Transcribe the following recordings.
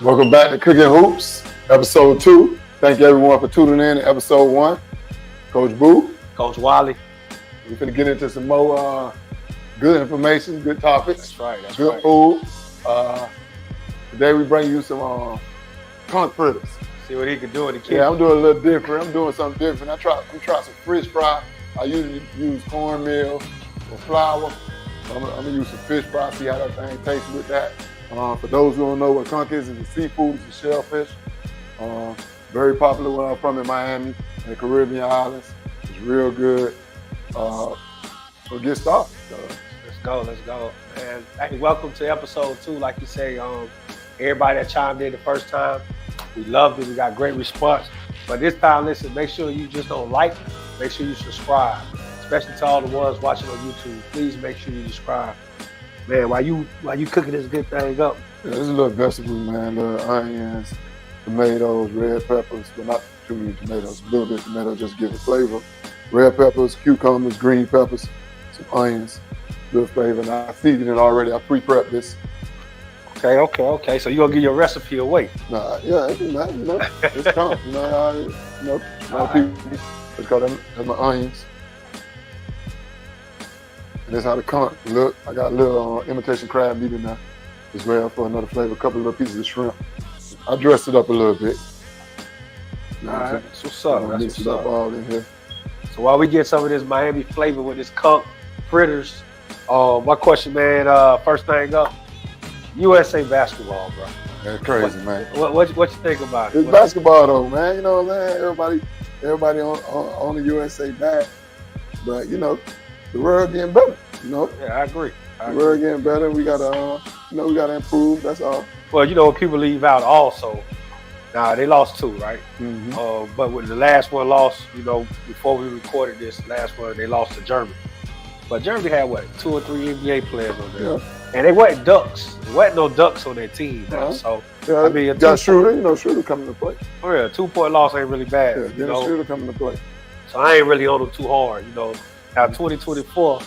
Welcome back to Cooking Hoops, episode 2. Thank you everyone for tuning in to episode 1. Coach Booe. Coach Wylie. We're going to get into some more good information, good topics. That's right. Good food. Today we bring you some conch fritters. See what he can do in the kitchen. Yeah, I'm doing a little different. I'm doing something different. I'm trying some fish fry. I usually use cornmeal or flour. I'm going to use some fish fry, see how that thing tastes with that. For those who don't know what conch is, it's a seafood, it's a shellfish. Very popular where I'm from in Miami, in the Caribbean islands. It's real good. We'll get started. Let's go. And hey, welcome to episode 2. Like you say, everybody that chimed in the first time, we loved it. We got great response. But this time, listen, make sure you just don't like, make sure you subscribe. Especially to all the ones watching on YouTube. Please make sure you subscribe. Man, while you cooking this good thing up. Yeah, there's a little vegetables, man. Little onions, tomatoes, red peppers, but not too many tomatoes. A little bit of tomato just to give it flavor. Red peppers, cucumbers, green peppers, some onions, good flavor. And I seasoned it already. I pre-prepped this. Okay. So you gonna give your recipe away? Nah, yeah, it's conch. A lot of people. It's called them my onions. And that's how the conch look. I got a little imitation crab meat in there as well for another flavor. A couple of little pieces of shrimp. I dressed it up a little bit. All right, that's what's up. Mix it up all in here. So while we get some of this Miami flavor with this conch fritters, my question, man, first thing up, USA basketball, bro. That's crazy, man. What you think about it? It's basketball though, man. You know what I'm saying? Everybody on the USA back. But you know, the world getting better, you know. Yeah, I agree. The world getting better. We gotta improve. That's all. Well, you know, people leave out also. Now they lost 2, right? Mm-hmm. But with the last one lost, you know, before we recorded this last one, they lost to Germany. But Germany had 2 or 3 NBA players on there, and they wasn't ducks. There wasn't no ducks on their team. Now. So yeah, I mean, got Schroeder. You know, Schroeder coming to play. Oh yeah, 2-point loss ain't really bad. Yeah, you know? Schroeder coming to play. So I ain't really on them too hard, you know. Now 2024,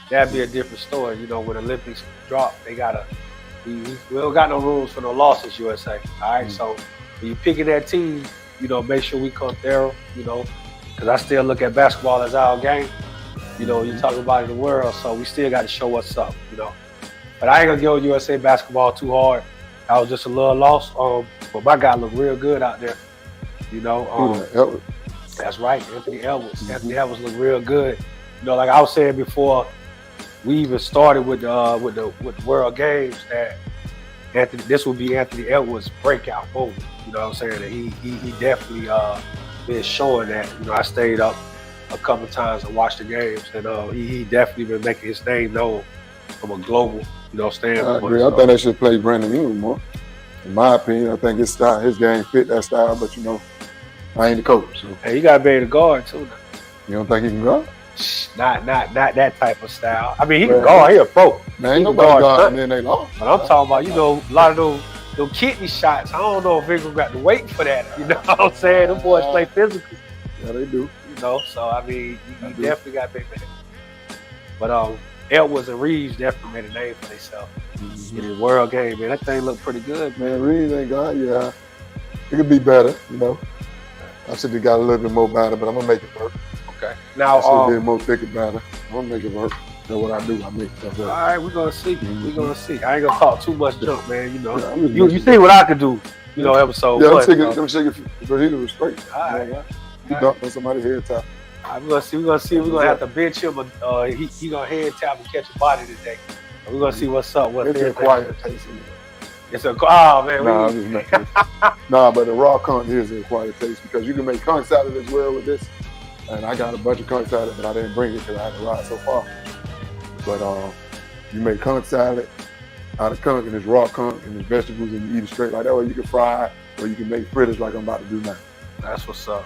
that'd be a different story. You know, when Olympics drop, they gotta. We don't got no rules for no losses, USA. All right, so when you picking that team, you know, make sure we come thorough. You know, because I still look at basketball as our game. You know, you talk about it in the world, so we still got to show what's up. You know, but I ain't gonna go USA basketball too hard. I was just a little lost. But my guy looked real good out there. You know, that's right, Anthony Edwards. Anthony Edwards looked real good. You know, like I was saying before, we even started with the World Games that this would be Anthony Edwards' breakout moment. You know what I'm saying? And he definitely been showing that. You know, I stayed up a couple of times and watched the games, and he definitely been making his name known from a global, standpoint. I agree. I think they should play Brandon Ingram more. In my opinion, I think his game fit that style, but I ain't the coach. So. Hey, you gotta be able to guard too. Now. You don't think he can guard? Not that type of style. I mean, he can guard. He a pro. Man, ain't nobody guard, and then they lost. But I'm talking about, a lot of those kidney shots. I don't know if Ingram got to wait for that. You know what I'm saying? Them boys play physical. Yeah, they do. So I mean, you definitely got big man. But Edwards and Reeves definitely made a name for themselves in the world game. Man, that thing looked pretty good, man. Reeves ain't got, it could be better. I should have got a little bit more batter, but I'm gonna make it work. Okay. Now, I should have been more thicker batter. I'm gonna make it work. That's what I do. I make stuff work. All right, we're gonna see. We're gonna see. I ain't gonna talk too much junk, man. You see what I could do. Episode 1. I'm shaking for he was straight. All right. He dunked on somebody's head top. We're gonna see. We're gonna have to bench him. He gonna head tap and catch a body today. We're gonna see what's up. It's a quiet taste. It's man. Nah, I'm just making Nah, but the raw conch is a quiet taste because you can make conch salad as well with this. And I got a bunch of conch salad, but I didn't bring it because I had to ride so far. But you make conch salad out of conch and it's raw conch and it's vegetables and you eat it straight like that, or you can fry it, or you can make fritters like I'm about to do now. That's what's up.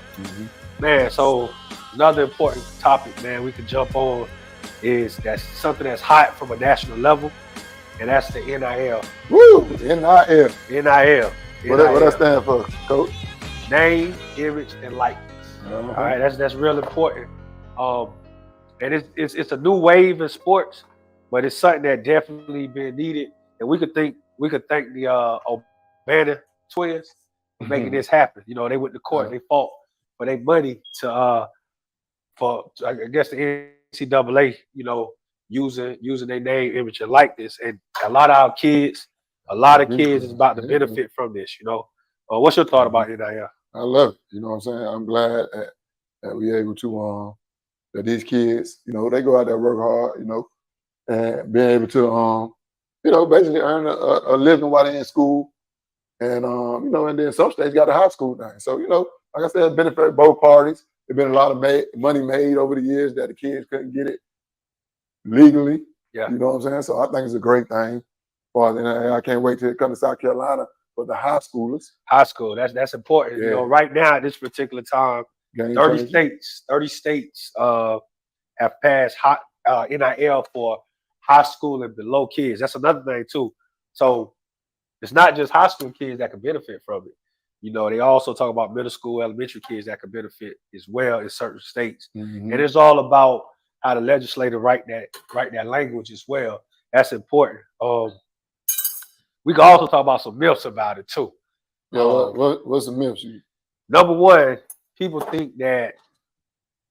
Man, so another important topic, man, we can jump on is that's something that's hot from a national level, and that's the NIL. Woo! NIL. NIL. What that stand for, Coach? Name, image, and likeness. All right, that's real important. And it's a new wave in sports, but it's something that definitely been needed. And we could thank the Banner twins for making this happen. You know, they went to court, they fought for their money to for I guess the NCAA, you know, using their name, image, and likeness. And a lot of our kids, a lot of kids is about to benefit from this, you know. What's your thought about NIL? I love it. You know what I'm saying? I'm glad that we're able to that these kids, you know, they go out there, work hard, you know, and being able to you know, basically earn a living while they're in school. And you know, and then some states got a high school thing. So, you know, like I said, it benefit both parties. There's been a lot of money made over the years that the kids couldn't get it legally. Yeah. You know what I'm saying? So I think it's a great thing. And I can't wait till it comes to South Carolina for the high schoolers. High school, that's important. Yeah. You know, right now at this particular time, 30 states have passed NIL for high school and below kids. That's another thing too. So it's not just high school kids that can benefit from it. You know, they also talk about middle school, elementary kids that can benefit as well in certain states. And it's all about how the legislator write that language as well. That's important. We can also talk about some myths about it too. Yeah, what's the myths? Number one, people think that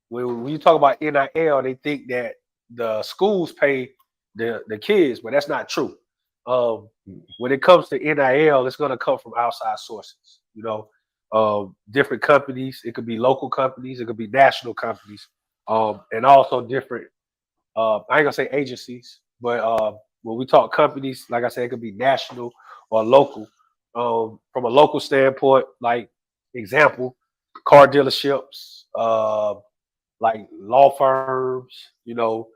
when you talk about NIL, they think that the schools pay the kids, but that's not true. When it comes to NIL, it's going to come from outside sources. You know, different companies. It could be local companies. It could be national companies, and also different. I ain't gonna say agencies, but when we talk companies, like I said, it could be national or local. From a local standpoint, like example, car dealerships, like law firms, you know,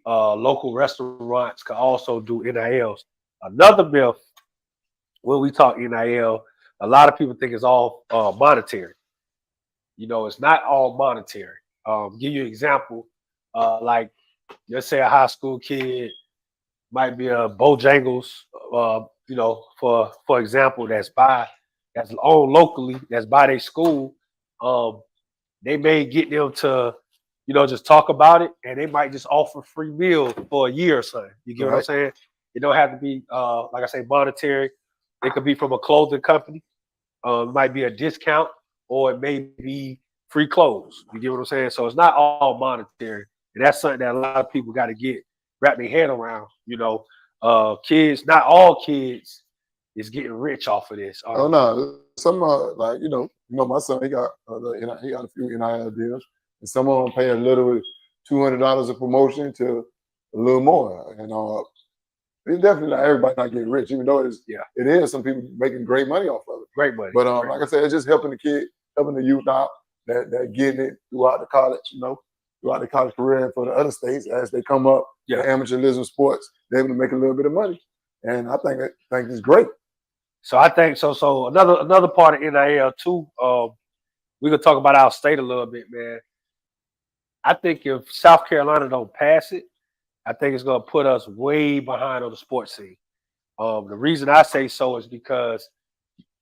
local restaurants can also do NILs. Another myth when we talk NIL, a lot of people think it's all monetary. You know, it's not all monetary. Give you an example, like let's say a high school kid might be a Bojangles, you know, for example, that's owned locally, that's by their school. They may get them to, you know, just talk about it, and they might just offer free meals for a year or so. You get what I'm saying? It don't have to be, like I say, monetary. It could be from a clothing company. It might be a discount, or it may be free clothes. You get what I'm saying? So it's not all monetary. And that's something that a lot of people got to wrap their head around. You know, kids, not all kids is getting rich off of this. Oh no, some like you know, my son he got a few NIL deals, and some of them pay a little, $200 a promotion to a little more, and it's definitely not everybody not getting rich, even though it is some people making great money off of it. Great money. But like I said, it's just helping the kid, helping the youth out that getting it throughout the college, you know, throughout the college career, and for the other states as they come up, the amateurism sports, they're able to make a little bit of money, and I think it's great. So I think so. So another part of NIL too. We could talk about our state a little bit, man. I think if South Carolina don't pass it, I think it's going to put us way behind on the sports scene. The reason I say so is because,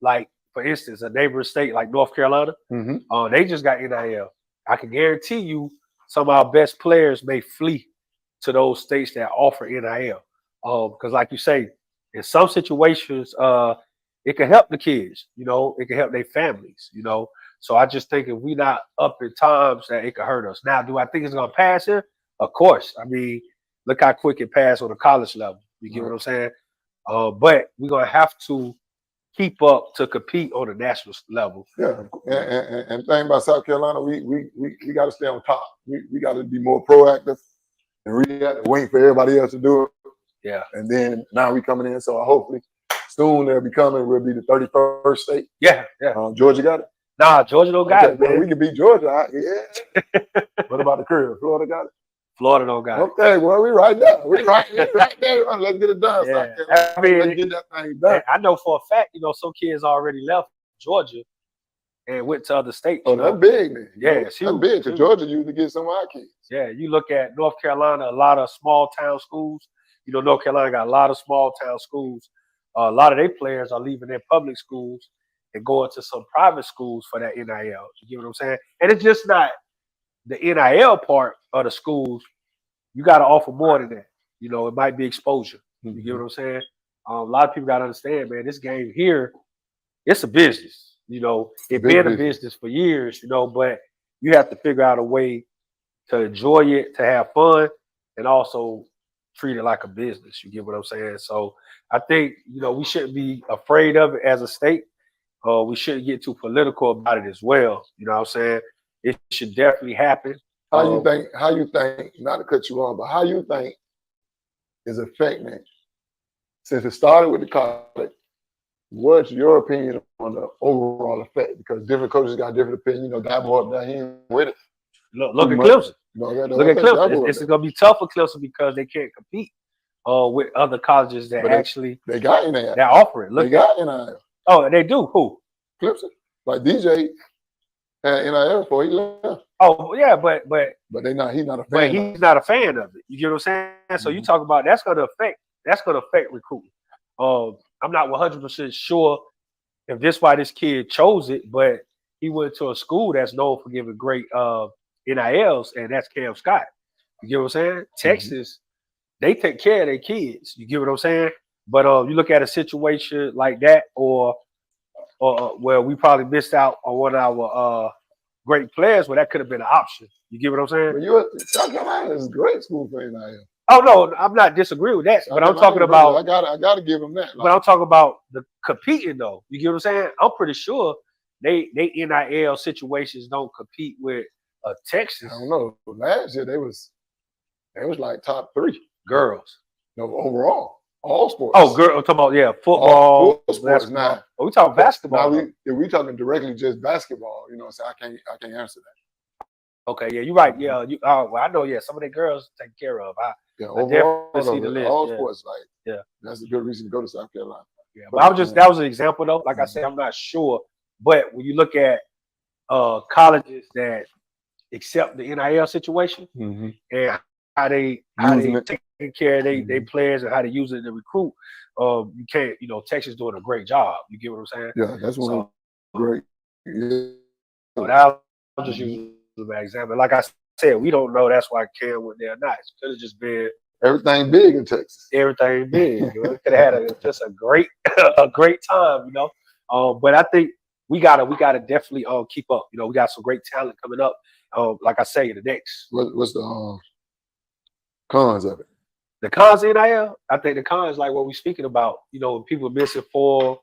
like, for instance, a neighboring state like North Carolina, they just got NIL. I can guarantee you some of our best players may flee to those states that offer NIL. Because like you say, in some situations, it can help the kids, you know, it can help their families, you know. So I just think if we not up in times that it could hurt us. Now, do I think it's going to pass here? Of course. I mean, look how quick it passed on the college level. You get what I'm saying? But we're going to have to keep up to compete on the national level. Yeah, and the thing about South Carolina, we got to stay on top. We got to be more proactive, and we got to wait for everybody else to do it. Yeah. And then now we coming in, so hopefully soon they'll be coming. We'll be the 31st state. Yeah. Georgia got it? Nah, Georgia don't got it, man. Well, we can beat Georgia. Yeah. What about the career? Florida got it? Florida don't got it. Okay, well, we right there. We right there. Let's get it done. Yeah. I mean, let's get that thing done. I know for a fact, you know, some kids already left Georgia and went to other states. Oh, that's big, man. Yeah, it's huge. That's big, because Georgia usually get some of our kids. Yeah, you look at North Carolina, a lot of small town schools. You know, North Carolina got a lot of small town schools. A lot of their players are leaving their public schools and going to some private schools for that NIL. You get what I'm saying? And it's just not the NIL part of the schools. You got to offer more than that. You know, it might be exposure. You get what I'm saying? A lot of people got to understand, man, this game here it's a business. You know, it's been a business for years. You know, but you have to figure out a way to enjoy it, to have fun, and also treat it like a business. You get what I'm saying? So I think, you know, we shouldn't be afraid of it as a state. We shouldn't get too political about it as well. You know what I'm saying? It should definitely happen. How you think, not to cut you off, but how you think is affecting, since it started with the college, what's your opinion on the overall effect? Because different coaches got different opinions. You know, guy boy up there, he ain't with it. Look at Clemson. Look at Clemson. It's going to be tough for Clemson because they can't compete with other colleges that they got NIL. That offer it. They got NIL. Oh, they do. Who? Clemson. Like DJ had NIL before he left. Oh yeah, but he's not a fan. But he's not a fan of it. You get what I'm saying? So you talk about that's going to affect recruiting. I'm not 100% sure if this why this kid chose it, but he went to a school that's known for giving great NILs, and that's Cam Scott. You get what I'm saying? Texas, they take care of their kids. You get what I'm saying? But you look at a situation like that, or where we probably missed out on one of our great players, where that could have been an option. You get what I'm saying? But South Carolina is a great school for NIL. Oh no, I'm not disagreeing with that. But I'm talking about I gotta give them that. But I'm talking about the competing though. You get what I'm saying? I'm pretty sure they NIL situations don't compete with Texas. I don't know. Last year they was like top 3 girls. No, overall. All sports. Oh, girl, I'm talking about football. Sports now. We talking basketball. Now we talking directly just basketball. You know, so I can't answer that. Okay, yeah, you're right. Yeah, well, I know. Yeah, some of the girls taken care of. I overall, definitely see the list. All sports, that's a good reason to go to South Carolina. Yeah, but that was an example though. Like I said, I'm not sure, but when you look at colleges that accept the NIL situation and how they taking care of they players and how they use it to recruit, you can't. You know, Texas doing a great job. You get what I'm saying? Yeah, that's one great. Yeah. So that I'll just use as an example. Like I said, we don't know. That's why Cam went there. Not it could have just been everything big in Texas. Everything big. You know? Could have had just a great time. You know, but I think we gotta definitely keep up. You know, we got some great talent coming up. Like I say, the next. What's the cons of it? The cons of NIL, I think the cons like what we're speaking about. You know, people misinformed,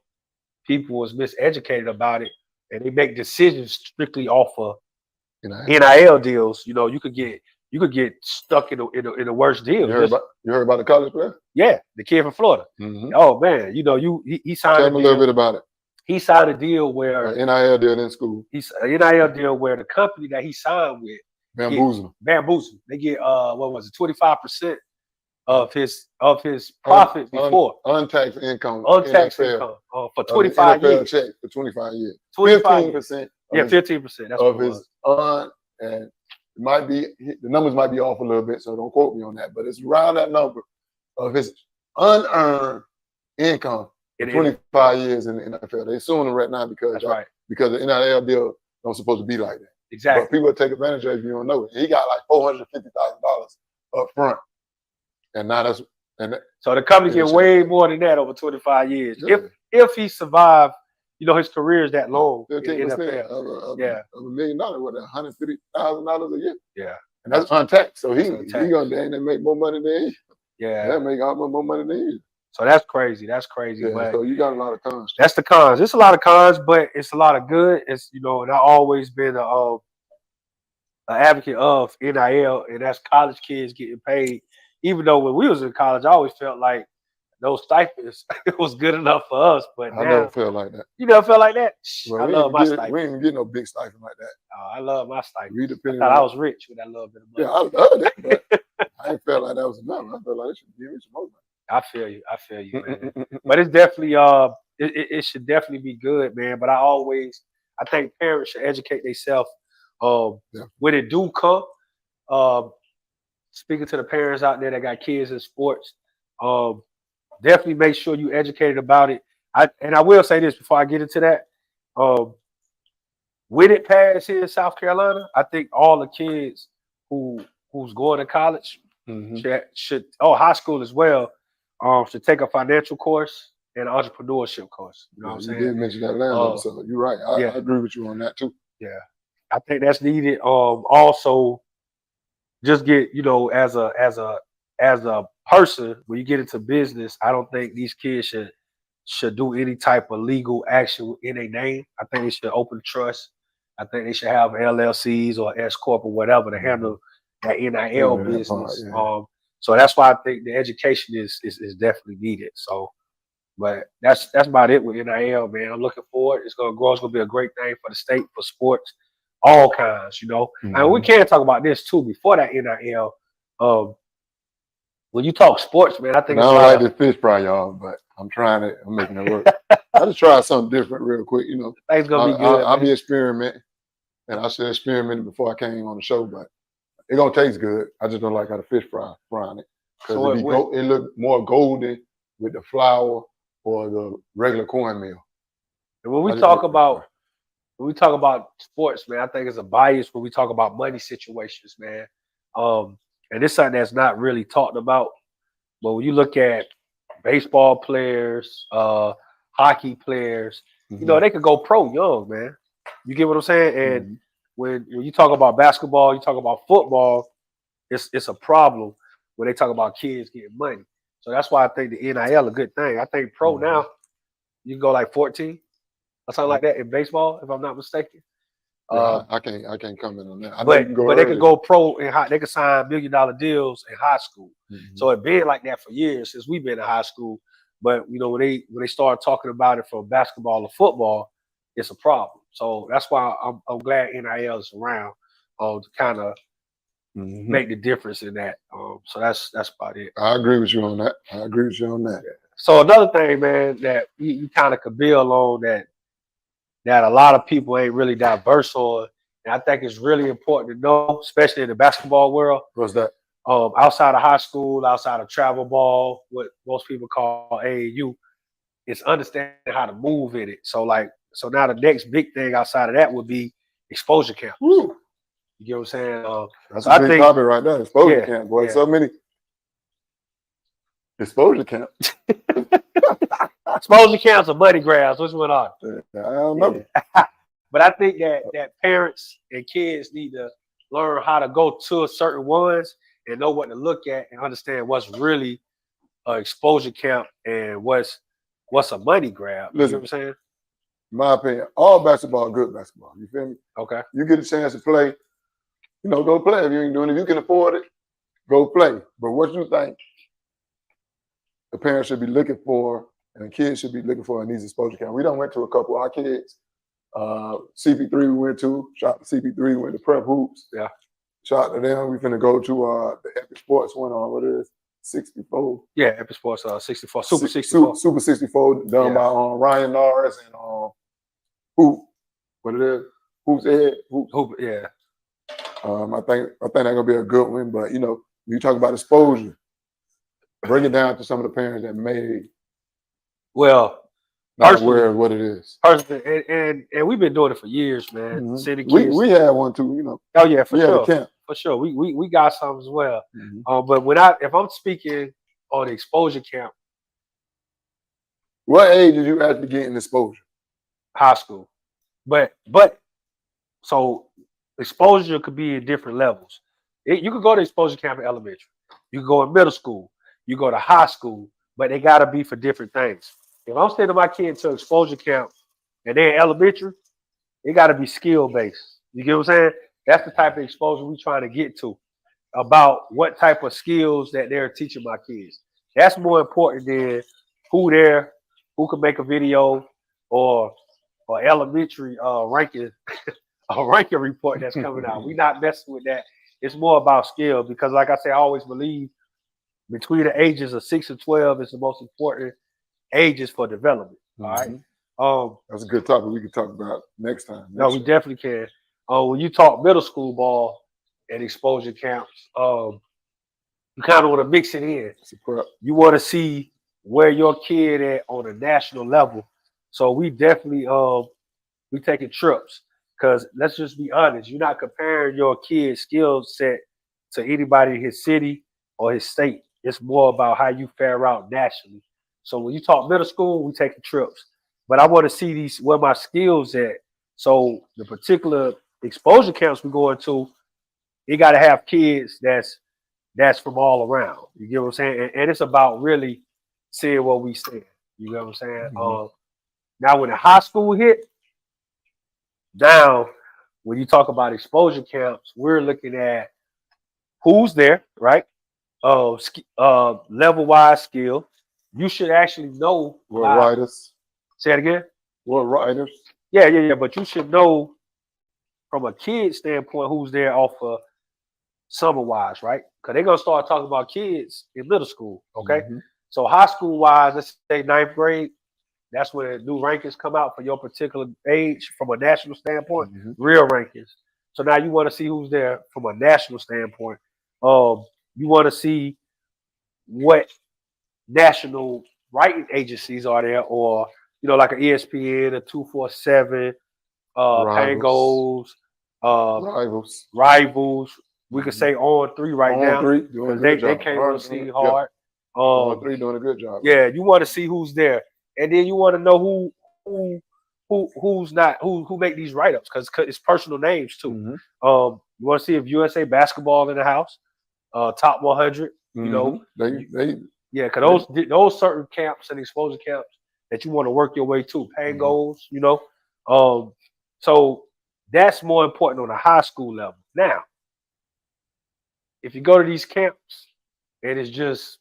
people was miseducated about it, and they make decisions strictly off of NIL deals. You know, you could get stuck in a worse deal. You heard about the college player? Yeah, the kid from Florida. Oh man, you know, he signed. Tell me a little bit about it. He signed a deal where an NIL deal in school. He's an NIL deal where the company that he signed with bamboozle. They get 25% of his profit before untaxed income. Untaxed income for 25 years. Check for 25 years. 15%. Yeah, 15%. That's of his and it might be the numbers might be off a little bit, so don't quote me on that. But it's around that number of his unearned income. 25 years in the NFL. They're suing him right now because the NIL deal don't supposed to be like that. Exactly. But people take advantage of it if you don't know it. He got like $450,000 up front. And now so the company get way more than that over 25 years. Yeah. If he survived, you know, his career is that long. 15% in NFL. Of $1 million, what, $150,000 a year. Yeah. And that's untaxed. So he gonna make more money than you. Yeah. That make almost more money than you. So that's crazy. That's crazy. Yeah, but so you got a lot of cons. That's the cons. It's a lot of cons, but it's a lot of good. It's, you know, and I've always been an advocate of NIL, and that's college kids getting paid. Even though when we was in college, I always felt like those stipends it was good enough for us. But I never felt like that. You never felt like that? Well, I love my stipend. We ain't get no big stipend like that. Oh, I love my stipend. I thought I was rich with that little bit of money. Yeah, I loved it, but I ain't felt like that was enough. I felt like they should give me some more money. I feel you, man. But it's definitely it should definitely be good, man. But I think parents should educate themselves when it do come. Speaking to the parents out there that got kids in sports, definitely make sure you educated about it. I will say this before I get into that. When it passed here in South Carolina, I think all the kids who's going to college should high school as well, should take a financial course and an entrepreneurship course. You know what I'm You saying? did mention that last episode. You're right. I agree with you on that too. Yeah, I think that's needed. Also, just get as a person when you get into business, I don't think these kids should do any type of legal action in a name. I think they should open trust. I think they should have LLCs or S corp or whatever to handle that NIL business. So that's why I think the education is definitely needed. So, but that's about it with NIL, man. I'm looking forward. It's gonna grow. It's gonna be a great thing for the state, for sports, all kinds. And we can talk about this too before that NIL. When you talk sports, man, I think I don't like this fish fry, y'all, but I'm making it work. I just try something different real quick. Things gonna be good. I'll be experimenting, and I should experiment before I came on the show, but it's gonna taste good. I just don't like how the fish frying it because it look more golden with the flour or the regular cornmeal. And when we talk about sports, man, I think it's a bias when we talk about money situations, man. And it's something that's not really talked about. But when you look at baseball players, hockey players, they could go pro young, man. You get what I'm saying? And when you talk about basketball, you talk about football, it's a problem when they talk about kids getting money. So that's why I think the NIL a good thing. I think pro now, you can go like 14 or something like that in baseball, if I'm not mistaken. I can't comment on that. But they could go pro in high. They could sign $1 million deals in high school. So it's been like that for years since we've been in high school. But when they start talking about it for basketball or football, it's a problem. So that's why I'm glad NIL is around to kind of make the difference in that. So that's about it. I agree with you on that. Yeah. So another thing, man, that you kind of could build on that a lot of people ain't really diverse on, and I think it's really important to know, especially in the basketball world. What's that? Outside of high school, outside of travel ball, what most people call AAU, it's understanding how to move in it. So now the next big thing outside of that would be exposure camps. Woo. You get what I'm saying? That's a big topic right there. Exposure camp, boy. So many exposure camps. Exposure camps or money grabs. Which one are? I don't know. But I think that parents and kids need to learn how to go to certain ones and know what to look at and understand what's really an exposure camp and what's a money grab. You know what I'm saying? In my opinion, all basketball is good basketball. You feel me? Okay. You get a chance to play, go play. If you ain't doing it, if you can afford it, go play. But what you think the parents should be looking for and the kids should be looking for in these exposure camps? We done went to a couple of our kids. CP3 we went to. Shout out to CP3. We went to Prep Hoops. Yeah. Shout out to them. We finna go to the Epic Sports one on what it is 64. Yeah, Epic Sports 64. Super 64. Super 64 done by Ryan Norris and Hoop. What it is? Hoop's Ed. Hoop. Yeah. I think that's gonna be a good one. But you talk about exposure. Bring it down to some of the parents that may not aware of what it is. Personally, and we've been doing it for years, man. City kids. We had one too, Oh yeah, for sure. Camp. For sure. We got some as well. But if I'm speaking on the exposure camp. What age did you actually get in exposure? High school. But so exposure could be in different levels. You could go to exposure camp in elementary. You could go in middle school. You go to high school, but they got to be for different things. If I'm sending my kid to exposure camp and they're in elementary, it got to be skill-based. You get what I'm saying? That's the type of exposure we're trying to get to about what type of skills that they're teaching my kids. That's more important than who can make a video or elementary ranking report that's coming out. We're not messing with that. It's more about skill because, like I say, I always believe between the ages of 6 and 12 is the most important ages for development. All right. That's a good topic we can talk about next time. We definitely can. When you talk middle school ball and exposure camps, you kind of want to mix it in. You want to see where your kid at on a national level. So we definitely we taking trips because let's just be honest. You're not comparing your kid's skill set to anybody in his city or his state. It's more about how you fare out nationally. So when you talk middle school, we taking trips. But I want to see these where my skills at. So the particular exposure camps we going to, you got to have kids that's from all around. You get what I'm saying? And it's about really seeing what we stand. You know what I'm saying? Mhm. Now when the high school hit, now when you talk about exposure camps, we're looking at who's there, right? Level wise skill. You should actually know What writers? Say it again. What writers? Yeah. But you should know from a kid standpoint who's there off of summer wise, right? Because they're gonna start talking about kids in middle school. Okay. Mhm. So high school wise, let's say ninth grade, that's when new rankings come out for your particular age from a national standpoint, Mhm. real rankings. So now you want to see who's there from a national standpoint. You want to see what national writing agencies are there, or like an ESPN, a 247, Rivals. Pangos, Rivals. Rivals. We could Mhm. say On Three right On now three doing a because good they job. came on the scene Yeah. hard. On three doing a good job. Yeah, you want to see who's there, and then you want to know who's not who make these write ups because it's personal names too. Mhm. You want to see if USA basketball in the house, top 100. You know, They yeah, because those certain camps and exposure camps that you want to work your way to, Pangos. So that's more important on a high school level. Now, if you go to these camps and it's just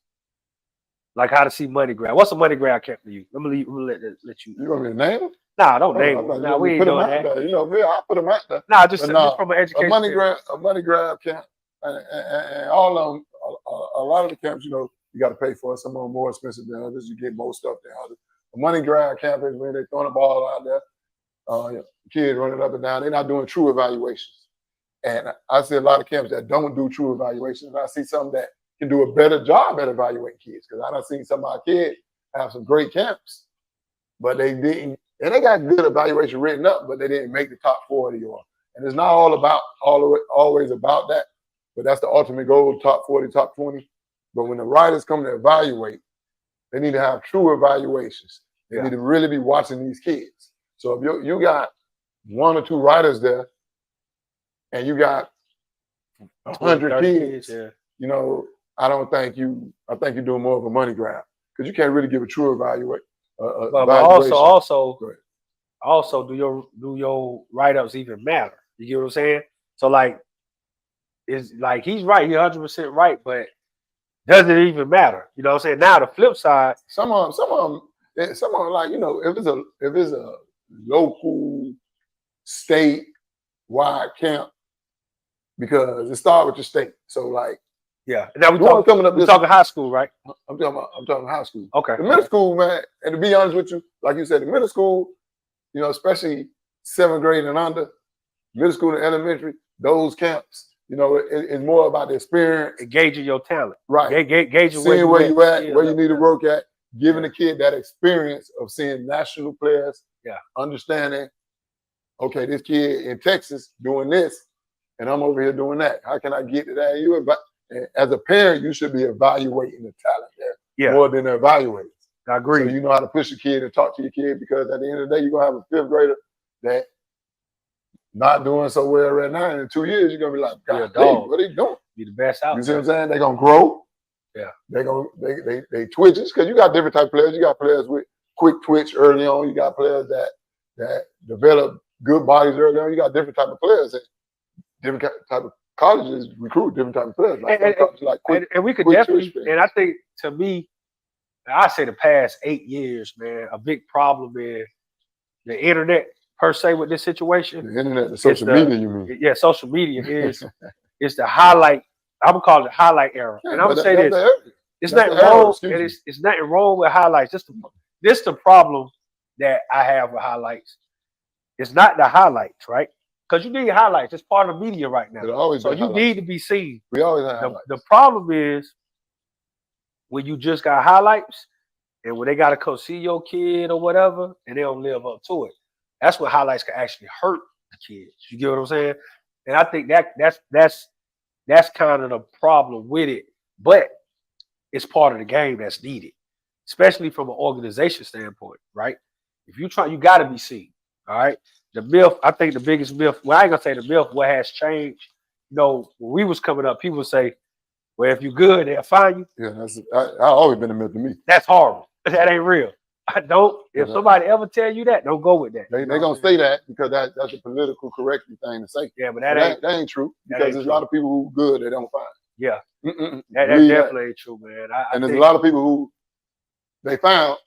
like how to see money grab. What's a money grab camp for you? Let me let you. You want me to name them? Nah, don't name I'm them. not Nah, we ain't put them doing out that. there. You know me, I put them out there. Nah, just But from an education. a money grab camp, and all of them. A lot of the camps, you got to pay for it. Some of them more expensive than others. You get more stuff than others. A money grab camp is when they're throwing the ball out there. Kids running up and down. They're not doing true evaluations. And I see a lot of camps that don't do true evaluations. And I see some that can do a better job at evaluating kids. Because I done seen some of our kids have some great camps, but they didn't, and they got good evaluation written up, but they didn't make the top 40 or. And it's not always about that, but that's the ultimate goal: top 40, top 20. But when the writers come to evaluate, they need to have true evaluations. They need to really be watching these kids. So if you got one or two writers there, and you got 100 kids, I think you're doing more of a money grab because you can't really give a true evaluation. But also, do your write ups even matter? You get what I'm saying? So it's like he's right, he's 100% right, but does it even matter? You know what I'm saying? Now the flip side, some of them, like if it's a local, state wide camp, because it starts with your state. So now we're talking high school, right? I'm talking high school. Okay. The middle school, man, and to be honest with you, like you said, the middle school, especially 7th grade and under, middle school and elementary, those camps, it's more about the experience. Engaging your talent. Right. Gauging seeing where you at, where you need to work at, giving the kid that experience of seeing national players, understanding, okay, this kid in Texas doing this, and I'm over here doing that. How can I get to that? As a parent, you should be evaluating the talent there more than evaluating. I agree. So you know how to push your kid and talk to your kid, because at the end of the day, you're going to have a 5th grader that not doing so well right now. And in 2 years, you're going to be like, God, what are they doing? Be the best out. You see what I'm saying? They're going to grow. Yeah. They twitches, because you got different type of players. You got players with quick twitch early on. You got players that develop good bodies early on. You got different type of players. And different type of colleges recruit different type of players. And we could definitely, and I think, to me, I say the past 8 years, man, a big problem is the internet per se with this situation. The internet, the social media, you mean? Yeah, social media is the highlight. I'm gonna call it the highlight era. And I'm gonna say this: it's nothing wrong. It's nothing wrong with highlights. This the problem that I have with highlights. It's not the highlights, right? Because you need highlights. It's part of the media right now. So you need to be seen. We always have highlights. The problem is when you just got highlights and when they got to come see your kid or whatever and they don't live up to it. That's when highlights can actually hurt the kids. You get what I'm saying? And I think that's kind of the problem with it. But it's part of the game that's needed. especially from an organization standpoint, right? If you try, you got to be seen. All right. The myth, I think the biggest myth. Well, I ain't gonna say the myth. What has changed? You know, when we was coming up, people would say, "Well, if you're good, they'll find you." Yeah, I always been a myth to me. That's horrible. That ain't real. I don't. If somebody ever tell you that, don't go with that. They gonna say that because that's a political correct thing to say. Yeah, but that ain't true because there's a lot of people who good they don't find. Yeah, that definitely ain't true, man. And there's a lot of people who they found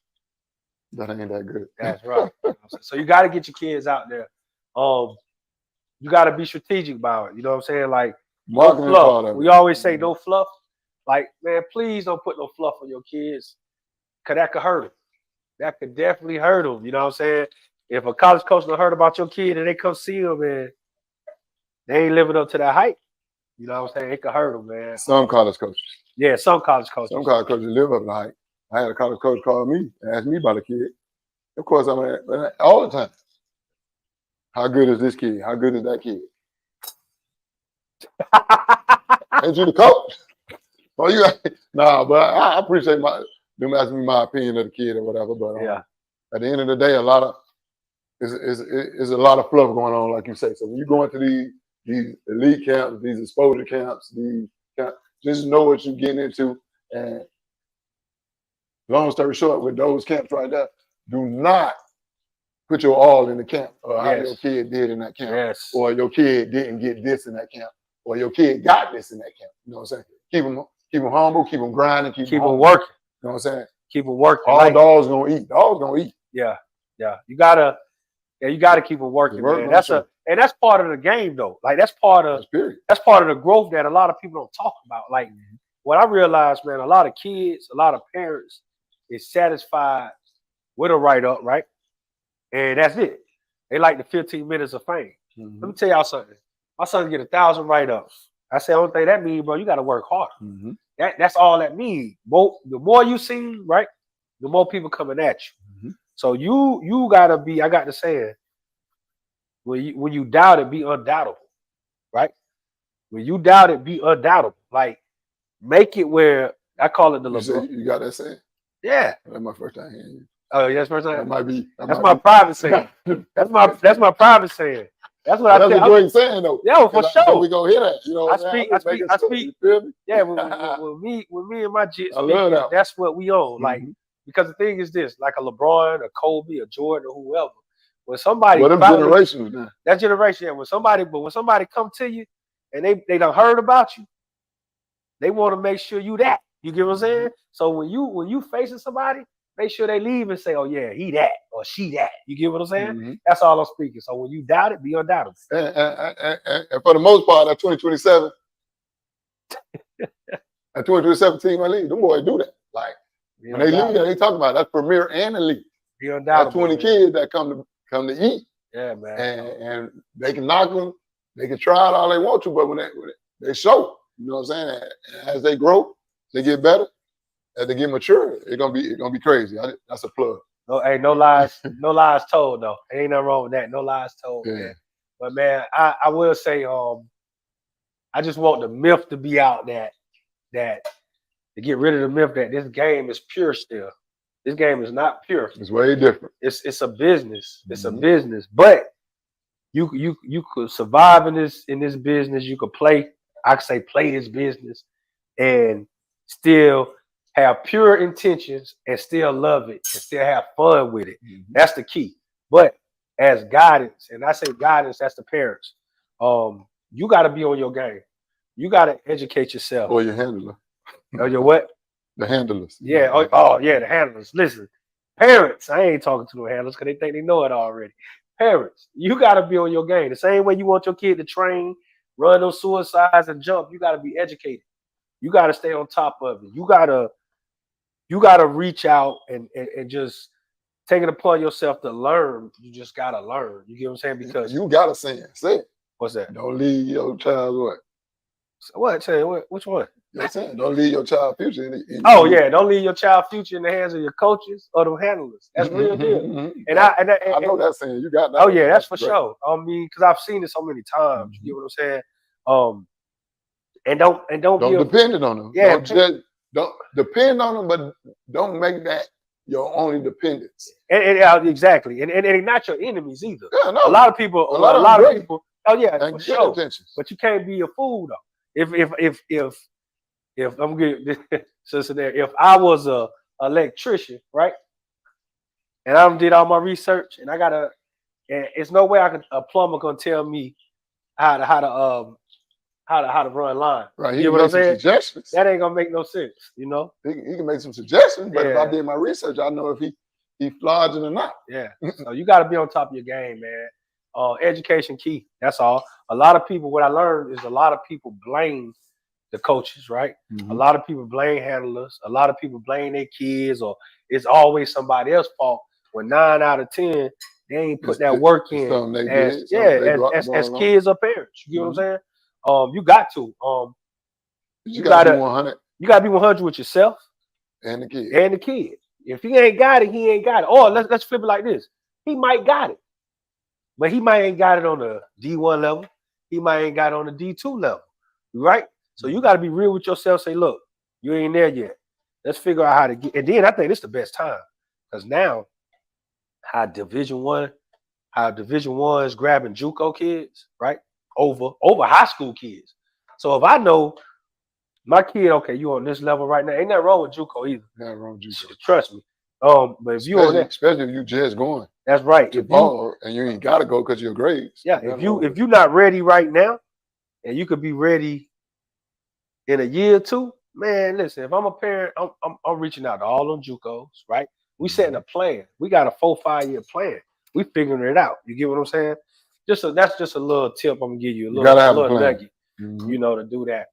that ain't that good. That's right. So you got to get your kids out there. You got to be strategic about it. You know what I'm saying? Like, marketing part of it. We always say no fluff. Like, man, please don't put no fluff on your kids, because that could hurt them. That could definitely hurt them. You know what I'm saying? If a college coach don't heard about your kid and they come see them and they ain't living up to that hype, you know what I'm saying? It could hurt them, man. Some college coaches. Yeah, some college coaches. Some college coaches live up to the hype. I had a college coach call me and ask me about a kid. Of course, I'm all the time. How good is this kid? How good is that kid? Ain't you the coach? Well, nah, but I appreciate them asking me my opinion of the kid or whatever. But at the end of the day, is a lot of fluff going on, like you say. So when you go into these elite camps, these exposure camps, just know what you're getting into. And long story short, with those camps right there, do not put your all in the camp or how your kid did in that camp, or your kid didn't get this in that camp, or your kid got this in that camp. You know what I'm saying? Keep them humble, keep them grinding, keep them working. You know what I'm saying? Keep them working. All dogs gonna eat. Dogs gonna eat. Yeah. You gotta keep them working, man. That's part of the game, though. Like that's part of the growth that a lot of people don't talk about. Like what I realized, man, a lot of kids, a lot of parents is satisfied with a write-up, right? And that's it. They like the 15 minutes of fame. Let me tell y'all something. My son get 1,000 write-ups. I say, only thing that means, bro, you got to work hard. That's all that means. The more you see, right, the more people coming at you. So you gotta be. I got to say it. When you doubt it, be undoubtable, right? When you doubt it, be undoubtable. Like make it where I call it the LeBron. You got that saying? Yeah. That's my first time hearing you. Oh, yeah, that's first time. That might be. That's my private saying. That's my private saying. That's what that's a great saying, though. Yeah, for sure. We gonna hear that. You know, I speak. You feel me? Yeah, with me and my jits, I love that. That's what we own. Like, because the thing is this, like a LeBron, a Kobe, a Jordan, or whoever. When somebody, them generations now. That generation, yeah. When somebody come to you and they done heard about you, they want to make sure you that. You get what I'm saying? So when you facing somebody, make sure they leave and say, "Oh yeah, he that or she that." You get what I'm saying? That's all I'm speaking. So when you doubt it, be undoubtable. And for the most part, at 2027, at 2027 team I leave, them boys do that. Like when they leave, they talk about that's premier and elite. Be undoubtable. That's 20 kids that come to eat. Yeah, man. And they can knock them, they can try it all they want to, but when they show, you know what I'm saying? As they grow, they get better. As they get mature, it's gonna be crazy. That's a plug. No, hey, no lies told though. Ain't nothing wrong with that. No lies told, man. But man, I will say, I just want the myth to be out that to get rid of the myth that this game is pure still. This game is not pure. It's way different. It's a business. It's a business. But you could survive in this business. You could play. I could say play this business and still have pure intentions and still love it and still have fun with it. That's the key. But as guidance, and I say guidance, that's the parents. You got to be on your game. You got to educate yourself. Or your handler. Or your what? The handlers. Yeah. Oh, yeah, the handlers. Listen, parents, I ain't talking to no handlers because they think they know it already. Parents, you got to be on your game. The same way you want your kid to train, run those suicides and jump, you got to be educated. You got to stay on top of it. You got to reach out and just take it upon yourself to learn. You just got to learn. You get what I'm saying? Because you got to say it. What's that? Don't leave your child what? What? Say what? Which one? You're saying don't leave your child future. Don't leave your child future in the hands of your coaches or the handlers. That's real deal. And I know that saying. You got that. Oh yeah, that's for sure. I mean, because I've seen it so many times. You get what I'm saying? And don't depend on them. Yeah, Don't depend on them, but don't make that your only dependence. Exactly, and not your enemies either. Yeah, no. A lot of people, a lot of people. Oh yeah, and for good sure. intentions. But you can't be a fool though. If I'm getting Cincinnati, if I was a electrician, right, and I did all my research, and and it's no way a plumber gonna tell me how to run line. Right, You he get can what I'm make some saying? suggestions. That ain't gonna make no sense, you know. He can make some suggestions, but if I Yeah. did my research, I know if he flogging or not. Yeah. So you got to be on top of your game, man. Education key. That's all. A lot of people. What I learned is a lot of people blame the coaches, right? Mhm. A lot of people blame handlers. A lot of people blame their kids, or it's always somebody else's fault. When 9 out of 10, they ain't put that work in. Something they As did. Something they brought as the ball along. kids or parents. You get what I'm saying? You got to. You gotta be 100 You gotta be 100 with yourself and the kid. and the kid. If he ain't got it, he ain't got it. Or let's flip it like this: he might got it, but he might ain't got it on the D1 level. He might ain't got it on the D2 level, right? So you got to be real with yourself. Say, look, you ain't there yet. Let's figure out how to get. And then I think this is the best time because now, how Division One is grabbing JUCO kids, right? Over high school kids. So if I know my kid, okay, you on this level right now, ain't nothing wrong with JUCO either. Nothing wrong with JUCO. Trust me. But if you on that, especially if you just going. That's right. To ball and you ain't gotta go because of your grades. Yeah, if you're not ready right now, and you could be ready in a year or two, man. Listen, if I'm a parent, I'm reaching out to all them JUCOs, right? We setting a plan. We got a 4-5 year plan. We figuring it out. You get what I'm saying? That's just a little tip I'm gonna give you. A little nugget, you know, to do that.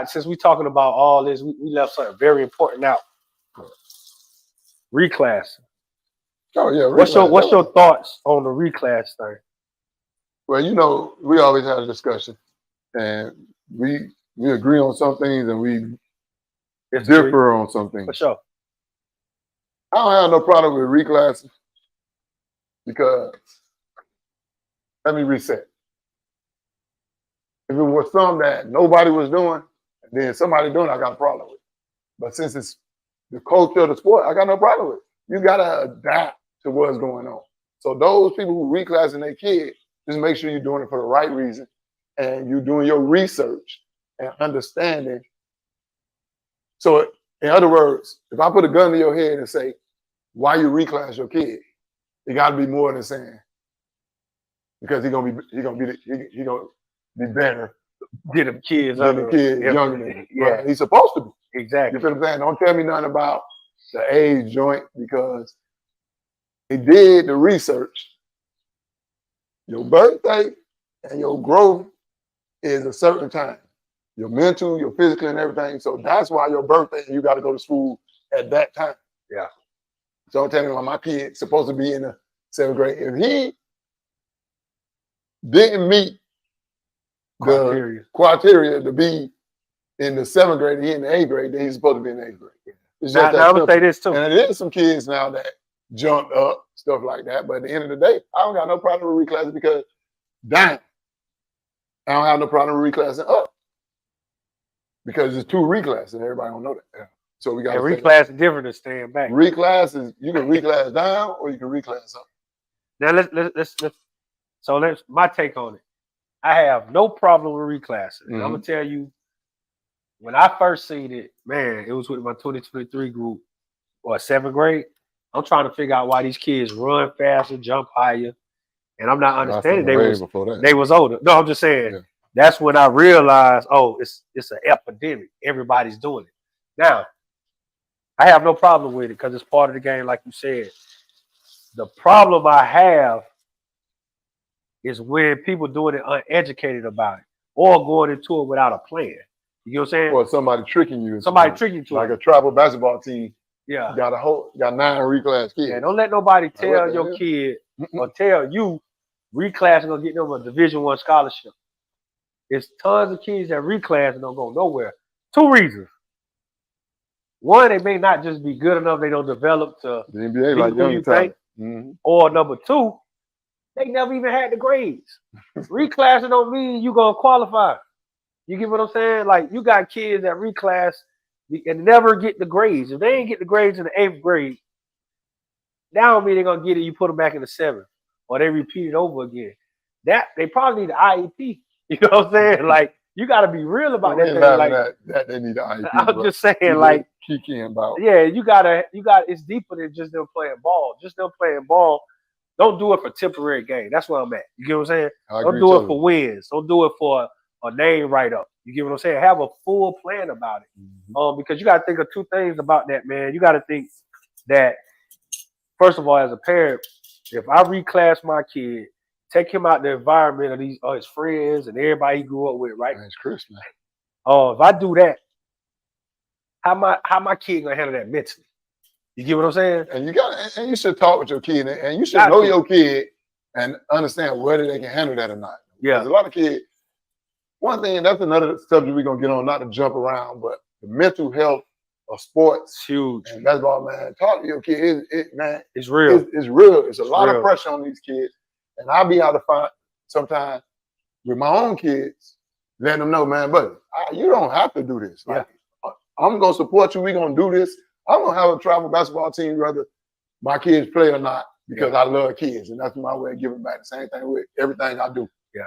Since we talking about all this, we left something very important out. Reclassing. Oh yeah. What's your thoughts on the reclass thing? Well, you know, we always have a discussion, and we agree on some things, and we differ on some things. For sure. I don't have no problem with reclassing because let me reset. If it was something that nobody was doing, and then somebody doing it, I got a problem with it. But since it's the culture of the sport, I got no problem with it. You gotta adapt to what's going on. So those people who reclassing their kids, just make sure you're doing it for the right reason, and you're doing your research and understanding. So, in other words, if I put a gun to your head and say, "Why you reclass your kid?" It got to be more than saying because he gonna be better. Get them kids younger than him. Yeah, right? He's supposed to be. Exactly. You feel what I'm saying? Don't tell me nothing about the age joint because he did the research. Your birthday and your growth is a certain time. Your mental, your physical, and everything. So that's why your birthday, you got to go to school at that time. Yeah. So don't tell me why my kid's supposed to be in the 7th grade. If he didn't meet the criteria to be in the 7th grade, he in the 8th grade, then he's supposed to be in the 8th grade. Now I'm gonna say this too. And there is some kids now that jumped up, stuff like that. But at the end of the day, I don't got no problem with reclassing because down. I don't have no problem with reclassing up. Because there's 2 reclasses, and everybody don't know that. Yeah. So we got to reclass is different than staying back. Reclass is you can reclass down or you can reclass up. Now let's my take on it. I have no problem with reclassing. Mm-hmm. I'm gonna tell you, when I first seen it, man, it was with my 2023 group or 7th grade. I'm trying to figure out why these kids run faster, jump higher, and I'm not understanding they was older. No, I'm just saying. Yeah. That's when I realized, oh, it's an epidemic. Everybody's doing it. Now, I have no problem with it because it's part of the game, like you said. The problem I have is when people doing it uneducated about it or going into it without a plan. You know what I'm saying? Or somebody tricking you. Somebody tricking you. Like a travel basketball team. Yeah. Got 9 reclass kids. Yeah, don't let nobody tell your kid or tell you reclassing gonna get them a Division I scholarship. There's tons of kids that reclass and don't go nowhere. 2 reasons. One, they may not just be good enough, they don't develop to the NBA like who you think. Mm-hmm. Or number 2, they never even had the grades. Reclassing don't mean you gonna qualify. You get what I'm saying? Like you got kids that reclass and never get the grades. If they ain't get the grades in the 8th grade, that don't mean they're gonna get it. You put them back in the 7th, or they repeat it over again. That they probably need an IEP. You know what I'm saying? Like you got to be real about that thing. Like that they need an IEP. I'm just saying, like kicking about. Yeah, you got. It's deeper than just them playing ball. Just them playing ball. Don't do it for temporary gain. That's where I'm at. You get what I'm saying? Don't do it for wins. Don't do it for a name write up. You get what I'm saying? Have a full plan about it. Because you got to think of two things about that, man. You got to think that first of all, as a parent, if I reclass my kid, take him out the environment of his friends and everybody he grew up with, right? Man, it's Chris, man. If I do that, how my kid gonna handle that mentally? You get what I'm saying? And you should talk with your kid, and you should know your kid and understand whether they can handle that or not. Yeah, there's a lot of kids. One thing, that's another subject we're gonna get on, not to jump around, but the mental health of sports, huge. And basketball, man. Talk to your kid, man. It's real. It's real. It's a lot of pressure on these kids, and I'll be out to find sometimes with my own kids, letting them know, man, buddy, you don't have to do this. Like, I'm gonna support you. We're gonna do this. I'm gonna have a travel basketball team, whether my kids play or not, because I love kids, and that's my way of giving back. The same thing with everything I do. Yeah.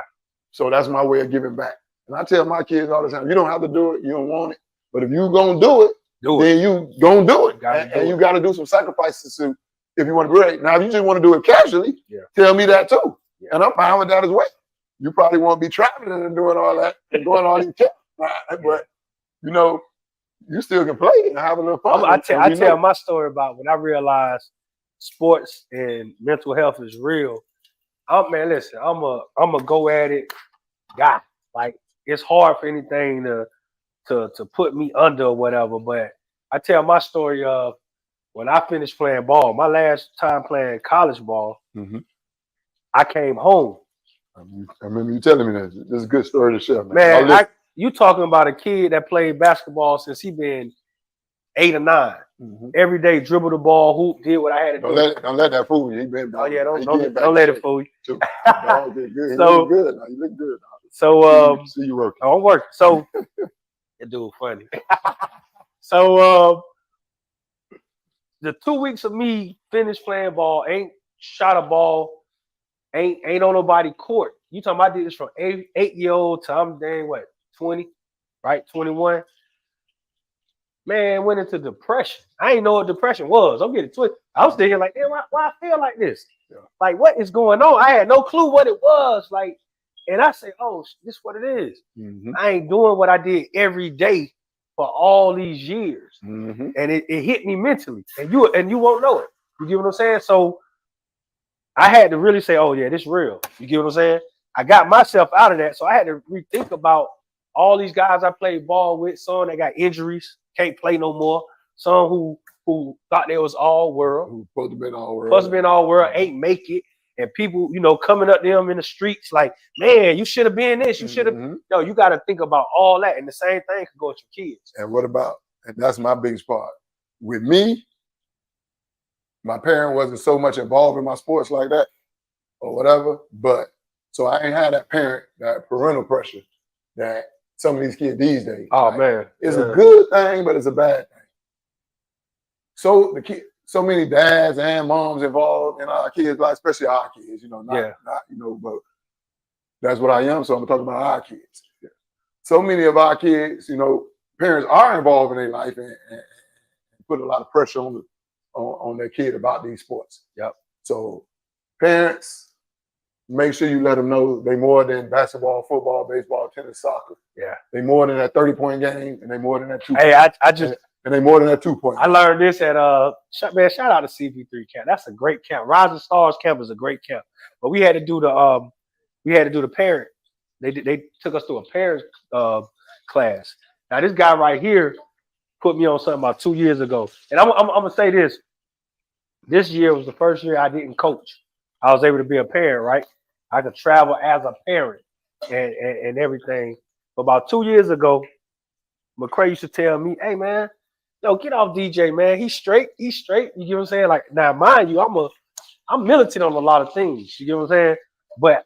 So that's my way of giving back. And I tell my kids all the time, you don't have to do it. You don't want it, but if you gonna do it, then you gonna do it. And you got to do some sacrifices if you want to break. Now, if you just want to do it casually, tell me that too, and I'm fine with that as well. You probably won't be traveling and doing all that and going all these camps, but you know. You still can play and have a little fun. I tell my story about when I realized sports and mental health is real. Man, listen, I'm a go at it guy. Like it's hard for anything to put me under or whatever. But I tell my story of when I finished playing ball. My last time playing college ball, I came home. I remember you telling me that. This is a good story to share, man. You talking about a kid that played basketball since he been 8 or 9. Every day, dribble the ball, hoop, did what I had to do. Don't let that fool you. Don't let it fool you. Good. So good. You look good. So see you working. I'm working. So that dude funny. So the 2 weeks of me finished playing ball, ain't shot a ball, ain't on nobody court. You talking about I did this from 8-year-old to I'm dang what? 20, right? 21. Man, went into depression. I ain't know what depression was. I'm getting twisted. I was thinking like, why I feel like this? Yeah. Like, what is going on? I had no clue what it was. Like, and I say, oh, this is what it is. I ain't doing what I did every day for all these years. And it hit me mentally. And you won't know it. You get what I'm saying? So I had to really say, oh yeah, this is real. You get what I'm saying? I got myself out of that. So I had to rethink about all these guys I played ball with, some that got injuries, can't play no more. Some who thought they was all world. Who supposed to be all world, ain't make it. And people, coming up to them in the streets like, man, you should have been this. You should have. No, you got to think about all that. And the same thing could go with your kids. And what about, and that's my biggest part. With me, my parent wasn't so much involved in my sports like that or whatever. But so I ain't had that parental pressure that some of these kids these days. Oh, man. It's a good thing, but it's a bad thing. So so many dads and moms involved in our kids' life, especially our kids, but that's what I am. So I'm talking about our kids. Yeah. So many of our kids, parents are involved in their life and put a lot of pressure on their kid about these sports. Yep. So parents, make sure you let them know they more than basketball, football, baseball, tennis, soccer. Yeah. They more than that 30-point game, and they more than that 2. Hey, and they more than that 2-point. I learned this at shout out to CP3 camp. That's a great camp. Rising Stars camp is a great camp. But we had to do the parent. They took us through a parent class. Now this guy right here put me on something about 2 years ago, and I'm gonna say this. This year was the first year I didn't coach. I was able to be a parent, right? I could travel as a parent and everything. But about 2 years ago, McCray used to tell me, hey, man, get off DJ, man. He's straight. You get what I'm saying? Like, now, mind you, I'm militant on a lot of things. You get what I'm saying? But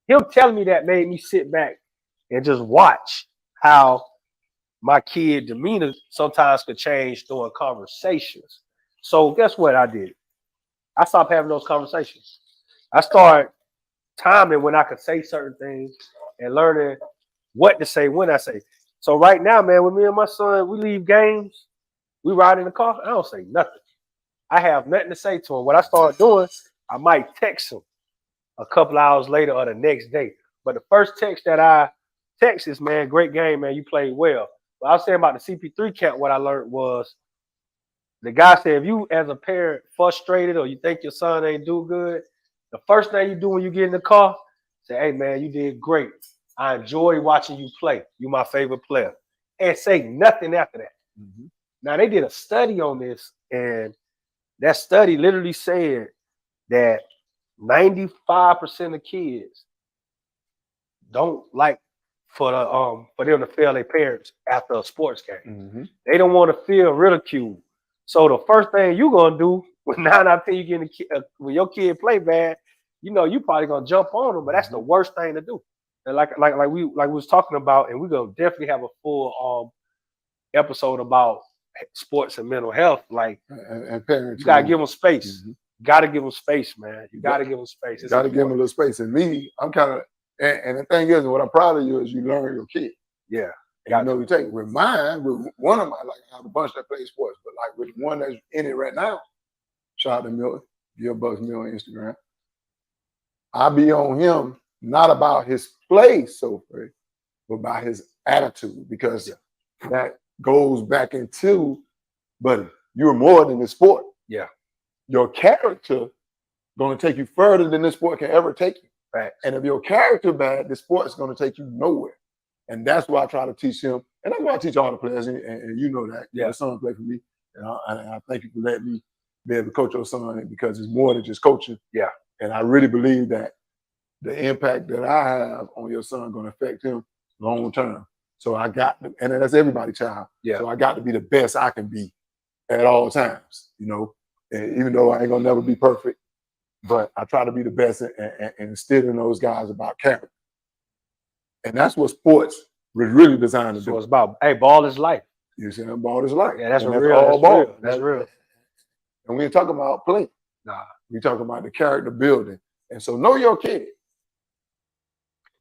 him telling me that made me sit back and just watch how my kid demeanor sometimes could change during conversations. So guess what I did? I stopped having those conversations. I started timing when I could say certain things and learning what to say when I say. So right now, man, with me and my son, we leave games, we ride in the car. I don't say nothing. I have nothing to say to him. What I start doing, I might text him a couple hours later or the next day. But the first text that I text is, man, great game, man. You played well. But I was saying about the CP3 camp, what I learned was the guy said, if you as a parent frustrated or you think your son ain't do good, the first thing you do when you get in the car, say, hey, man, you did great. I enjoy watching you play. You my favorite player. And say nothing after that. Mm-hmm. Now, they did a study on this, and that study literally said that 95% of kids don't like for them to fail their parents after a sports game. Mm-hmm. They don't want to feel ridiculed. So the first thing you're gonna do when 9 out of 10 you get when your kid play bad, you know you probably gonna jump on them, but that's the worst thing to do. And like we was talking about, and we're gonna definitely have a full episode about sports and mental health. Like and parents, you gotta give them space. Mm-hmm. Gotta give them space, man. You gotta give them space. You gotta give them a little space. And me, I'm kind of, and the thing is, what I'm proud of you is you learn your kid. Yeah. You know, you take with mine, with one of my, like I have a bunch that play sports, but like with one that's in it right now, shout out to Milton, Bucks Mill on Instagram. I be on him not about his play so far, but by his attitude, because that goes back into, buddy, you're more than the sport. Yeah. Your character gonna take you further than this sport can ever take you. Right. And if your character bad, the sport's gonna take you nowhere. And that's why I try to teach him. And that's why I teach all the players. And you know that. Yeah. Your son played for me. And I thank you for letting me be able to coach your son, because it's more than just coaching. Yeah. And I really believe that the impact that I have on your son going to affect him long term. So I got to, and that's everybody's child. Yeah. So I got to be the best I can be at all times, you know. And even though I ain't gonna never be perfect, but I try to be the best and instill in those guys about character. And that's what sports was really designed to do. So it's about, hey, ball is life. You see, ball is life. Yeah, that's real. All ball. Real. That's real. And we ain't talking about play. Nah. We talking about the character building. And so know your kid.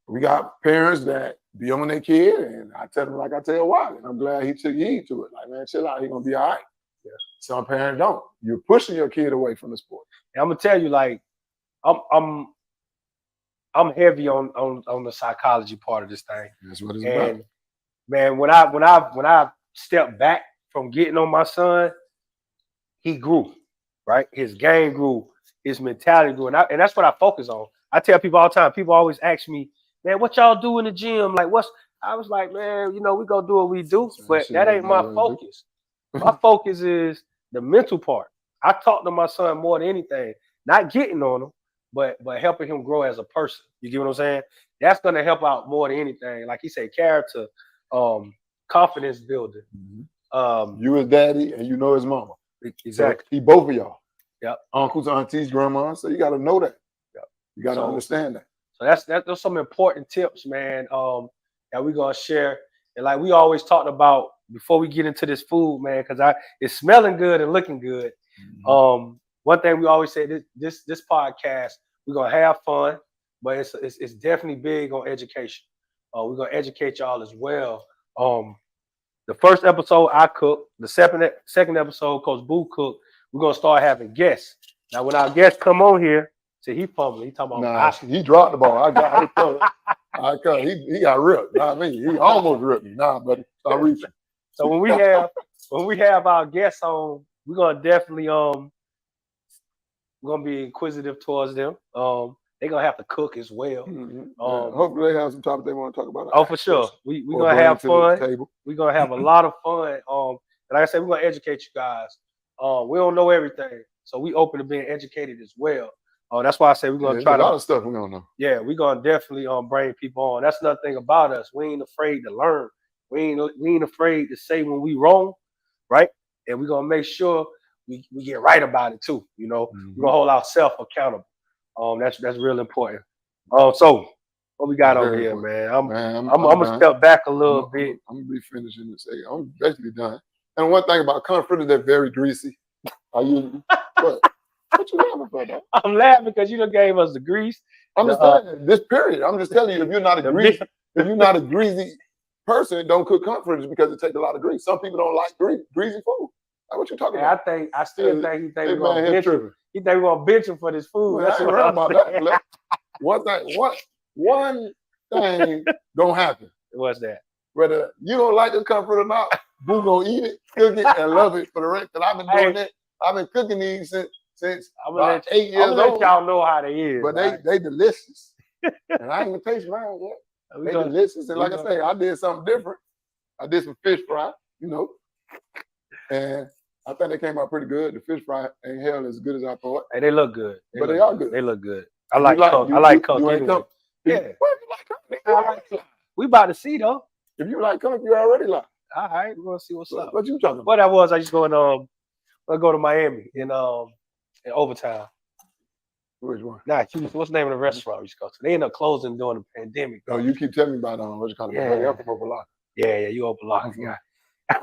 We got parents that be on their kid, and I tell them like I tell Wylie, and I'm glad he took heed to it. Like, man, chill out, he's gonna be all right. Yeah. Some parents don't. You're pushing your kid away from the sport. And I'm gonna tell you, like, I'm heavy on the psychology part of this thing. That's what it's about. Man, when I stepped back from getting on my son, he grew, right? His game grew, his mentality grew, and that's what I focus on. I tell people all the time. People always ask me, man, what y'all do in the gym? Like, I was like, man, you know, we gonna do what we do, but that ain't my focus. My focus is the mental part. I talk to my son more than anything, not getting on him, but helping him grow as a person. You get what I'm saying? That's gonna help out more than anything. Like he said, character, confidence building. Mm-hmm. You his daddy and you know his mama. Exactly. So he both of y'all. Yep. Uncles, aunties, grandmas. So you gotta know that. Yep. You gotta understand that. So that's some important tips, man, that we're gonna share. And like we always talked about before we get into this food, man, because it's smelling good and looking good. Mm-hmm. One thing we always say, this podcast, we're gonna have fun, but it's definitely big on education. We're gonna educate y'all as well. The first episode I cooked, the second episode Coach Booe cooked. We're gonna start having guests. Now, when our guests come on here, see, he fumbling. He talking about he dropped the ball. I got it. He got ripped. Not me. He almost ripped me. Nah, buddy. Stop reaching. So when we have our guests on, we're gonna definitely we're gonna be inquisitive towards them. They're gonna have to cook as well. Mm-hmm. Hopefully they have some topics they want to talk about. Oh, for sure. We're gonna have fun. We're gonna have a lot of fun. And like I said, we're gonna educate you guys. We don't know everything, so we open to being educated as well. That's why I say we're gonna try a lot of stuff we don't know. Yeah, we're gonna definitely bring people on. That's another thing about us. We ain't afraid to learn. We ain't afraid to say when we wrong, right? And we're gonna make sure we get right about it too. You know, we're gonna hold ourselves accountable. That's real important. So What we got over here, man? I'm gonna step back a little bit. I'm gonna be finishing this. I'm basically done. And one thing about conch fritters, they're very greasy. What you laughing for, though? I'm laughing because you done gave us the grease. I'm just saying this period. I'm just telling you, if you're not a greasy person, don't cook conch fritters because it takes a lot of grease. Some people don't like greasy food. Like, what you talking about? I still think he think we're gonna bench him. He think we're gonna bench him for this food. Well, I ain't worried about that. One thing don't happen. What's that? Whether you don't like this conch fritter or not, Booe gonna eat it, cook it, and love it for the rest. Because I've been doing it. I've been cooking these since about 8 years old. I'm gonna let y'all know how they is. But they delicious. And I ain't even taste mine yet. They delicious. And like I say, I did something different. I did some fish fry, and I think they came out pretty good. The fish fry ain't hell as good as I thought. Hey, they look good. But they are good. They look good. I like conch. I like conch. Yeah. We about to see though. If you like conch, you already like. All right, we're gonna see what's up. What you talking about? What that was, I just going I go to Miami in overtime. Which one? Nah, what's the name of the restaurant we used to go to? They ended up closing during the pandemic. Oh, you keep telling me about what you call it? Yeah. I'm from Opalaka. Yeah, you Opalaka guy.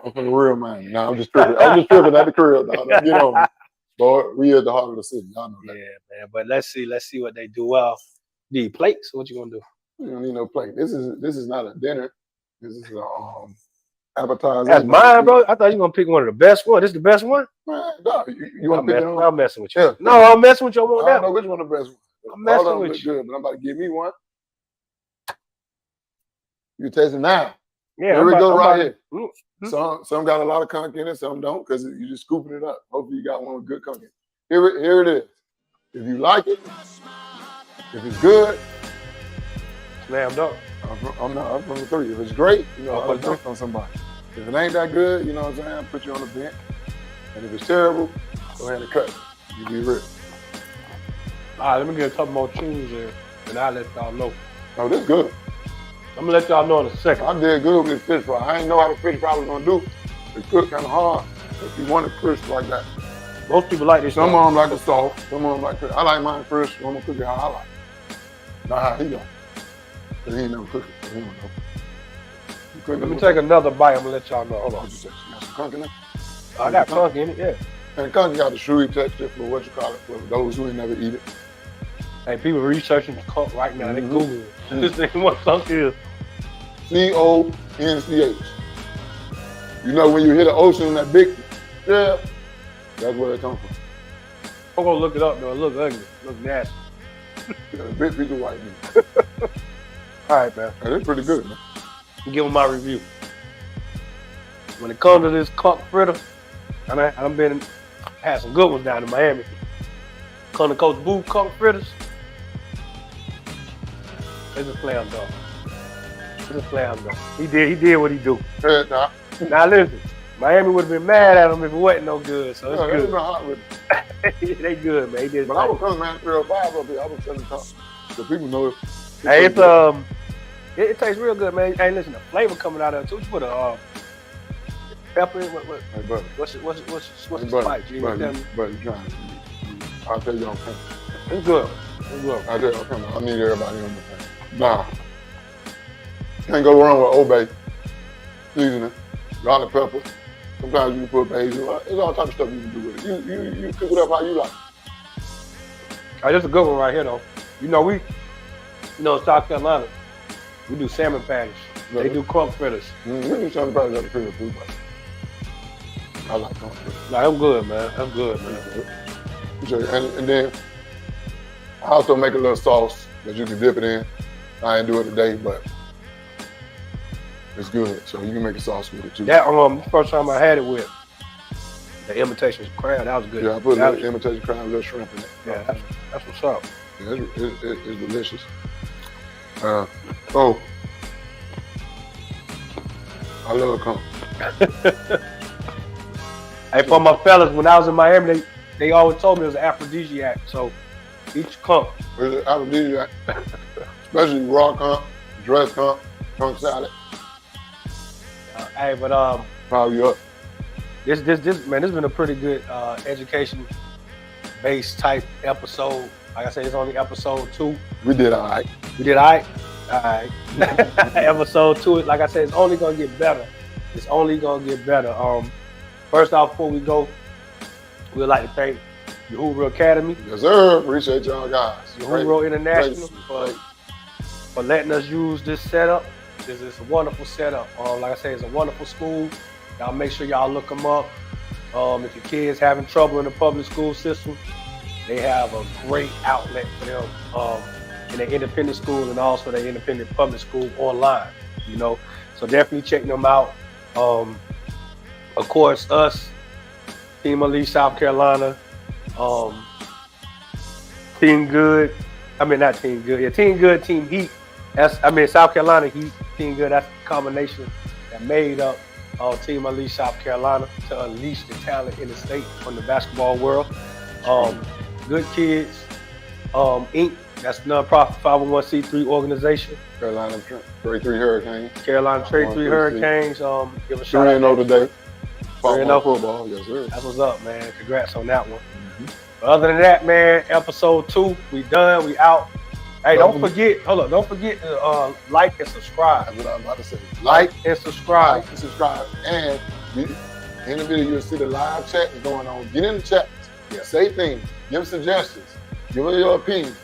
I'm from the real man. No, I'm just tripping. I'm just tripping at the crib, dog. You know me. Boy, we at the heart of the city. Y'all know that. Yeah, man. But let's see what they do. Well, need plates? What you gonna do? You don't need no plate. This is not a dinner. This is a appetizer. That's mine, bro. I thought you were gonna pick one of the best ones. This the best one? Man, no, you want to pick it on? I'm messing with you. Yeah. No, I'm messing with you. I don't know which one the best one. I'm messing with you. Good, but I'm about to give me one. You taste it now. Yeah, here we go right here. Mm-hmm. Some got a lot of conch in it, some don't, because you're just scooping it up. Hopefully you got one with good conch in it. Here it is. If you like it, if it's good, slam dunk. I'm from the 3. If it's great, I'll put a dunk on somebody. If it ain't that good, you know what I'm saying, I'll put you on the bench. And if it's terrible, go ahead and cut it. You be real. All right, let me get a couple more tunes here, and I'll let y'all know. Oh, this good. I'm gonna let y'all know in a second. I did good with this fish fry. I didn't know how the fish fry was gonna do. It cooked kind of hard. If you want it crisp like that. Most people like this. Some of them like it soft. Some of them like it. I like mine crisp. I'm gonna cook it how I like it. Not how he like it. Cause he ain't never cooked it, so he don't know. Let me take another bite. I'm gonna let y'all know. Hold on. You got some conch in there? I got conch in it, yeah. And conch got the chewy texture for what you call it, for those who ain't never eat it. Hey, people researching conch right now. They Googling this thing, what conch is. C-O-N-C-H. You know when you hit the ocean, that big, yeah, that's where it comes from. I'm gonna look it up though. It look ugly. It look nasty. Yeah, a big piece of white meat. All right, man. Hey, that's pretty good, man. Give them my review. When it comes to this conch fritter, I've had some good ones down in Miami. Come to Coach Booe conch fritters. It's a slam dunk. It's a slam dunk. He did what he do. Yeah, Now listen, Miami would have been mad at him if it wasn't no good. So it's good. Been hot with it. They good, man. He did. But I was coming man 305 up here. I was telling talk. So people know it. Hey, it tastes real good, man. Hey, listen, the flavor coming out of it too. You put a pepper in. Hey, butter. What's the Butter. spice? Butter, you trying to. I'll tell you on camera. It's good. It's good. I'll tell you on camera. I need everybody on the thing. Nah. Can't go wrong with Old Bay. Seasoning. Garlic pepper. Sometimes you can put basil. There's all types of stuff you can do with it. You cook it up how you like. Hey, this is a good one right here, though. In South Carolina, we do salmon patties. They do conch fritters. We do salmon patties at the crib too, but I like conch fritters. Nah, that's good, man. That's good, man. And then I also make a little sauce that you can dip it in. I ain't do it today, but it's good. So you can make a sauce with it too. That the first time I had it with the imitation crab, that was good. Yeah, I put a little imitation crab, a little shrimp in it. Yeah, that's what's up. Yeah, it's delicious. I love conch. Hey, for my fellas, when I was in Miami, they always told me it was an aphrodisiac. So each conch. It's an aphrodisiac, especially raw conch, dressed conch salad. Hey, but Probably up. This man, this has been a pretty good education-based type episode. Like I said, it's only episode 2. We did all right. We did all right. All right. Episode 2, like I said, it's only gonna get better. It's only gonna get better. First off, before we go, we'd like to thank Uhuru Academy. Yes, sir. Appreciate y'all guys. Uhuru International great. for letting us use this setup. This is a wonderful setup. Like I said, it's a wonderful school. Y'all make sure y'all look them up. If your kids having trouble in the public school system, they have a great outlet for them in their independent school and also their independent public school online. You know, so definitely check them out. Of course, us, Team Elite South Carolina, Team Good. I mean, not Team Good. Yeah, Team Good, Team Heat. South Carolina Heat, Team Good. That's the combination that made up Team Elite South Carolina to unleash the talent in the state from the basketball world. Good Kids, Inc. That's nonprofit 501c3 organization. Carolina Trade 3 Hurricanes. Carolina Trade 3 Hurricanes. Give a shout out. 3-0 today. 3-0 football, yes sir. That's what's up, man. Congrats on that one. But other than that, man, episode 2, we done. We out. Hey, don't forget to like and subscribe. That's what I was about to say. Like and subscribe. Like and subscribe. And in the video, you'll see the live chat is going on. Get in the chat. Yeah. Say things. Give suggestions. Give us your opinion.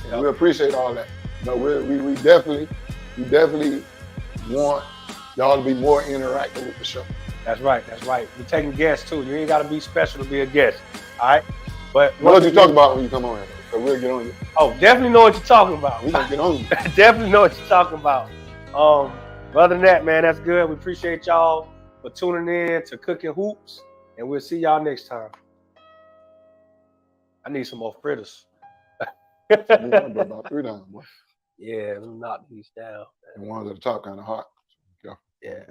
Yep. We appreciate all that. No, we definitely want y'all to be more interactive with the show. That's right. We're taking guests too. You ain't got to be special to be a guest. All right. But what you talk about when you come on here? So we'll get on you. Oh, definitely know what you're talking about. We gonna get on you. Definitely know what you're talking about. But other than that, man, that's good. We appreciate y'all for tuning in to Cooking Hoops, and we'll see y'all next time. I need some more fritters. About 3 down, boy. Yeah, knock these down. And ones at the top kind of hot. Yeah.